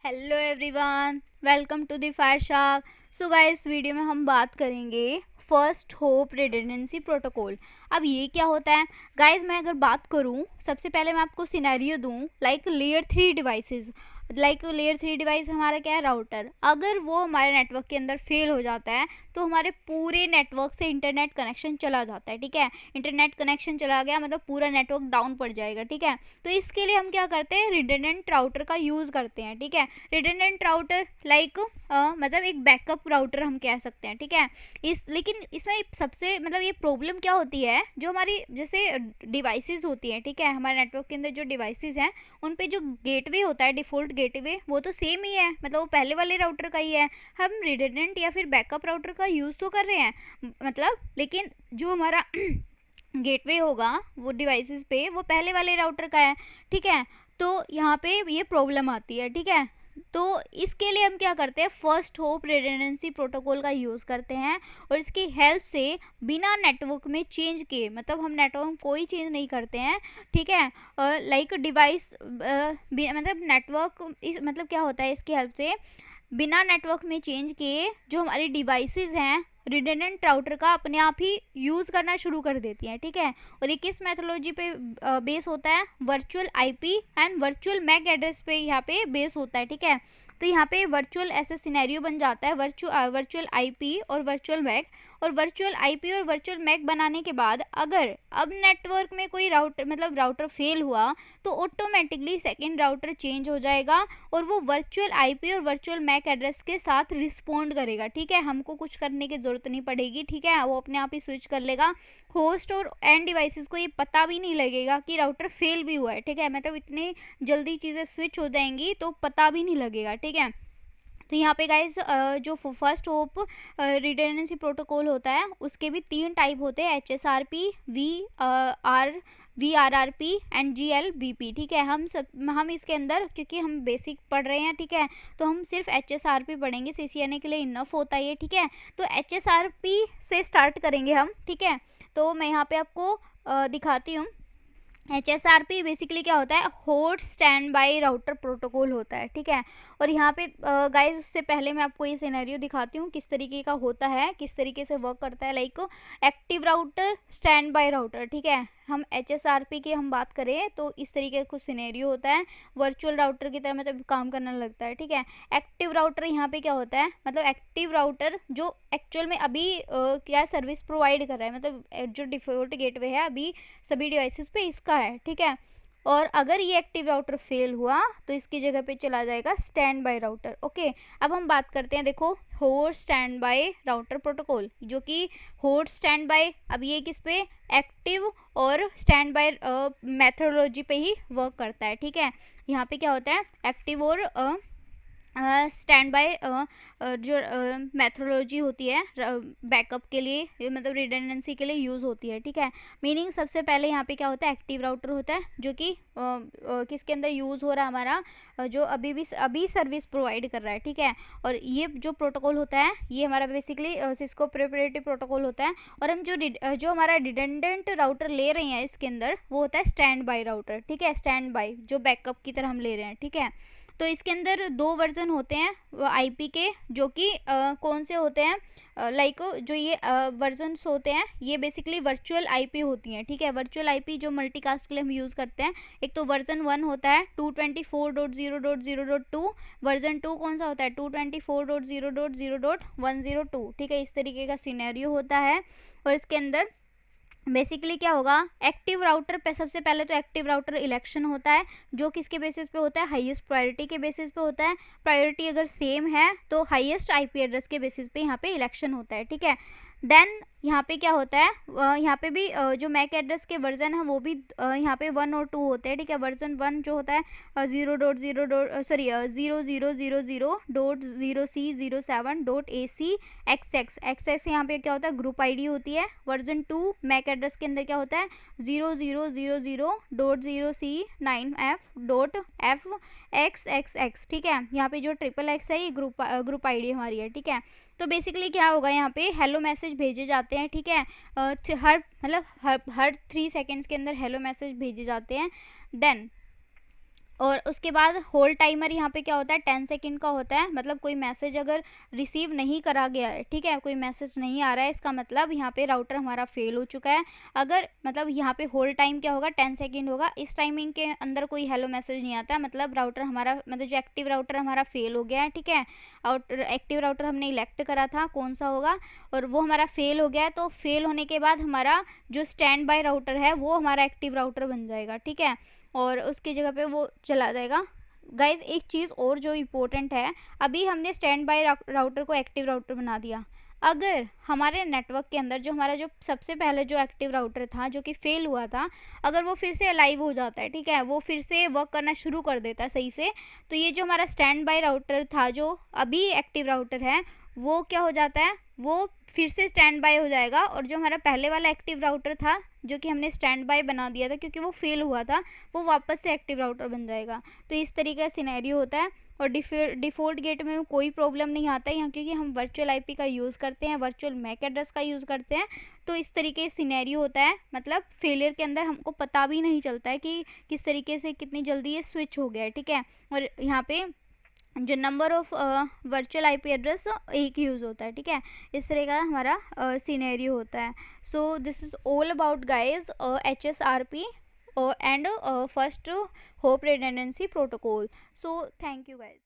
Hello everyone, welcome to the fire shark. So guys, video में हम बात करेंगे फर्स्ट होप रिडंडेंसी प्रोटोकॉल। अब ये क्या होता है गाइस? मैं अगर बात करूँ, सबसे पहले मैं आपको सिनेरियो दूँ like layer 3 devices. Layer 3 device हमारा क्या है? राउटर। अगर वो हमारे नेटवर्क के अंदर फेल हो जाता है तो हमारे पूरे नेटवर्क से इंटरनेट कनेक्शन चला जाता है। ठीक है, इंटरनेट कनेक्शन चला गया मतलब पूरा नेटवर्क डाउन पड़ जाएगा। ठीक है, तो इसके लिए हम क्या करते हैं? रिडंडेंट राउटर का यूज़ करते हैं। ठीक है, रिडंडेंट राउटर लाइक मतलब एक बैकअप राउटर हम कह सकते हैं। ठीक है, लेकिन इसमें सबसे मतलब ये प्रॉब्लम क्या होती है, जो हमारी जैसे डिवाइसेस होती हैं, ठीक है, हमारे नेटवर्क के अंदर जो डिवाइसेस हैं उन पे जो गेटवे होता है, डिफ़ॉल्ट गेटवे, वो तो सेम ही है, मतलब वो पहले वाले राउटर का ही है। हम रिडंडेंट या फिर बैकअप राउटर का यूज़ तो कर रहे हैं मतलब, लेकिन जो हमारा गेटवे होगा वो डिवाइसेस पे वो पहले वाले राउटर का है। ठीक है, तो यहाँ पे ये प्रॉब्लम आती है। ठीक है, तो इसके लिए हम क्या करते हैं? फर्स्ट होप रिडंडेंसी प्रोटोकॉल का यूज़ करते हैं और इसकी हेल्प से बिना नेटवर्क में चेंज किए, मतलब हम नेटवर्क में कोई चेंज नहीं करते हैं। ठीक है, लाइक डिवाइस मतलब नेटवर्क मतलब क्या होता है इसकी हेल्प से? बिना नेटवर्क में चेंज किए जो हमारी डिवाइसेस हैं रिडंडेंट राउटर का अपने आप ही यूज़ करना शुरू कर देती हैं। ठीक है, और ये किस मेथोलॉजी पे बेस होता है? Virtual IP and virtual MAC address पे यहाँ पे बेस होता है। ठीक है, तो यहाँ पे वर्चुअल ऐसे सिनेरियो बन जाता है, वर्चुअल आईपी और वर्चुअल मैक। और वर्चुअल आईपी और वर्चुअल मैक बनाने के बाद अगर अब नेटवर्क में कोई राउटर फेल हुआ तो ऑटोमेटिकली सेकेंड राउटर चेंज हो जाएगा और वो वर्चुअल आईपी और वर्चुअल मैक एड्रेस के साथ रिस्पोंड करेगा। ठीक है, हमको कुछ करने की ज़रूरत नहीं पड़ेगी। ठीक है, वो अपने आप ही स्विच कर लेगा। होस्ट और एंड डिवाइसेस को ये पता भी नहीं लगेगा कि राउटर फेल भी हुआ है। ठीक है, मतलब इतनी जल्दी चीज़ें स्विच हो जाएंगी तो पता भी नहीं लगेगा। ठीक है, तो यहाँ पे गाइस जो फर्स्ट होप रिडंडेंसी प्रोटोकॉल होता है उसके भी 3 टाइप होते हैं, HSRP, VRRP एंड GLBP। ठीक है, हम इसके अंदर क्योंकि हम बेसिक पढ़ रहे हैं, ठीक है, तो हम सिर्फ HSRP पढ़ेंगे, CCNA के लिए इनफ होता है ये। ठीक है, तो HSRP से स्टार्ट करेंगे हम। ठीक है, तो मैं यहाँ पे आपको दिखाती हूँ। HSRP बेसिकली क्या होता है? Host stand by router protocol होता है। ठीक है, और यहाँ पे गाइस उससे पहले मैं आपको ये सिनेरियो दिखाती हूँ किस तरीके का होता है, किस तरीके से वर्क करता है। Like active router, stand by router. ठीक है, हम HSRP की हम बात करें तो इस तरीके का कुछ सिनेरियो होता है, वर्चुअल राउटर की तरह मतलब काम करने लगता है। ठीक है, एक्टिव राउटर यहाँ पे क्या होता है? मतलब एक्टिव राउटर जो एक्चुअल में अभी क्या सर्विस प्रोवाइड कर रहा है, मतलब जो डिफ़ॉल्ट गेटवे है अभी सभी डिवाइसेस पे इसका है। ठीक है, और अगर ये एक्टिव राउटर फेल हुआ तो इसकी जगह पे चला जाएगा स्टैंड बाय राउटर। ओके, अब हम बात करते हैं, देखो, host stand by router protocol, जो कि होस्ट स्टैंड बाय, अब ये किस पे? एक्टिव और स्टैंड बाय मेथोडोलॉजी पे ही वर्क करता है। ठीक है, यहाँ पे क्या होता है? एक्टिव और स्टैंड बाय जो मेथोडोलॉजी होती है बैकअप के लिए, मतलब रिडंडेंसी के लिए यूज़ होती है। ठीक है, मीनिंग सबसे पहले यहाँ पे क्या होता है? एक्टिव राउटर होता है जो कि किसके अंदर यूज़ हो रहा है? हमारा जो अभी सर्विस प्रोवाइड कर रहा है। ठीक है, और ये जो प्रोटोकॉल होता है ये हमारा बेसिकली सिस्को प्रोप्राइटरी प्रोटोकॉल होता है। और हम जो हमारा रिडंडेंट राउटर ले रहे हैं इसके अंदर वो होता है स्टैंड बाय राउटर। ठीक है, स्टैंड बाय जो बैकअप की तरह हम ले रहे हैं। ठीक है, तो इसके अंदर 2 वर्जन होते हैं आईपी के, जो कि कौन से होते हैं? लाइक जो ये वर्जन्स होते हैं ये बेसिकली वर्चुअल आईपी होती हैं। ठीक है, वर्चुअल आईपी जो मल्टीकास्ट के लिए हम यूज़ करते हैं, एक तो वर्जन 1 होता है 224.0.0.2, वर्जन 2 कौन सा होता है? 224.0.0.102। ठीक है, इस तरीके का सिनेरियो होता है। और इसके अंदर बेसिकली क्या होगा? एक्टिव राउटर पे सबसे पहले तो एक्टिव राउटर इलेक्शन होता है, जो किसके बेसिस पे होता है? हाईएस्ट प्रायोरिटी के बेसिस पे होता है। प्रायोरिटी अगर सेम है तो हाईएस्ट आईपी एड्रेस के बेसिस पे यहाँ पे इलेक्शन होता है। ठीक है, देन यहाँ पे क्या होता है? यहाँ पे भी जो मैक एड्रेस के वर्जन है वो भी यहाँ पे 1 और 2 होते हैं। ठीक है, वर्जन 1 जो होता है 0.0.0.0.0C07.AC यहाँ पे क्या होता है? ग्रुप आईडी होती है। वर्जन 2 मैक एड्रेस के अंदर क्या होता है? 0.0.0.0C9F.FXXX। ठीक है, यहाँ पे जो XXX है ये ग्रुप आईडी हमारी है। ठीक है, तो बेसिकली क्या होगा? यहाँ पे हेलो मैसेज भेजे जाते हैं। ठीक है, हर 3 सेकेंड्स के अंदर हेलो मैसेज भेजे जाते हैं। देन और उसके बाद होल्ड टाइमर यहाँ पे क्या होता है 10 सेकंड का होता है, मतलब कोई मैसेज अगर रिसीव नहीं करा गया है, ठीक है, कोई मैसेज नहीं आ रहा है, इसका मतलब यहाँ पे राउटर हमारा फेल हो चुका है। अगर मतलब यहाँ पे होल्ड टाइम क्या होगा 10 सेकंड होगा, इस टाइमिंग के अंदर कोई हेलो मैसेज नहीं आता है, मतलब राउटर हमारा, मतलब जो एक्टिव राउटर हमारा फेल हो गया है, ठीक है। और एक्टिव राउटर हमने इलेक्ट करा था कौन सा होगा, और वो हमारा फेल हो गया है, तो फेल होने के बाद हमारा जो स्टैंड बाय राउटर है वो हमारा एक्टिव राउटर बन जाएगा, ठीक है, और उसकी जगह पे वो चला जाएगा। गाइज एक चीज़ और जो इम्पोर्टेंट है, अभी हमने स्टैंड बाय राउटर को एक्टिव राउटर बना दिया, अगर हमारे नेटवर्क के अंदर जो हमारा जो सबसे पहले जो एक्टिव राउटर था जो कि फेल हुआ था, अगर वो फिर से अलाइव हो जाता है, ठीक है, वो फिर से वर्क करना शुरू कर देता है सही से, तो ये जो हमारा स्टैंड बाय राउटर था जो अभी एक्टिव राउटर है, वो क्या हो जाता है, वो फिर से स्टैंड बाय हो जाएगा, और जो हमारा पहले वाला एक्टिव राउटर था जो कि हमने स्टैंड बाय बना दिया था क्योंकि वो फेल हुआ था, वो वापस से एक्टिव राउटर बन जाएगा। तो इस तरीके का सिनेरियो होता है। और डिफ़ॉल्ट गेट में कोई प्रॉब्लम नहीं आता है यहाँ, क्योंकि हम वर्चुअल आईपी का यूज़ करते हैं, वर्चुअल मैक एड्रेस का यूज़ करते हैं, तो इस तरीके सिनेरियो होता है, मतलब फेलियर के अंदर हमको पता भी नहीं चलता है कि किस तरीके से कितनी जल्दी ये स्विच हो गया है, ठीक है। और यहाँ पे जो number of virtual IP address एक यूज़ होता है, ठीक है, इस तरह का हमारा सिनेरियो होता है। So this is all about guys HSRP and first hope redundancy protocol. So thank you guys.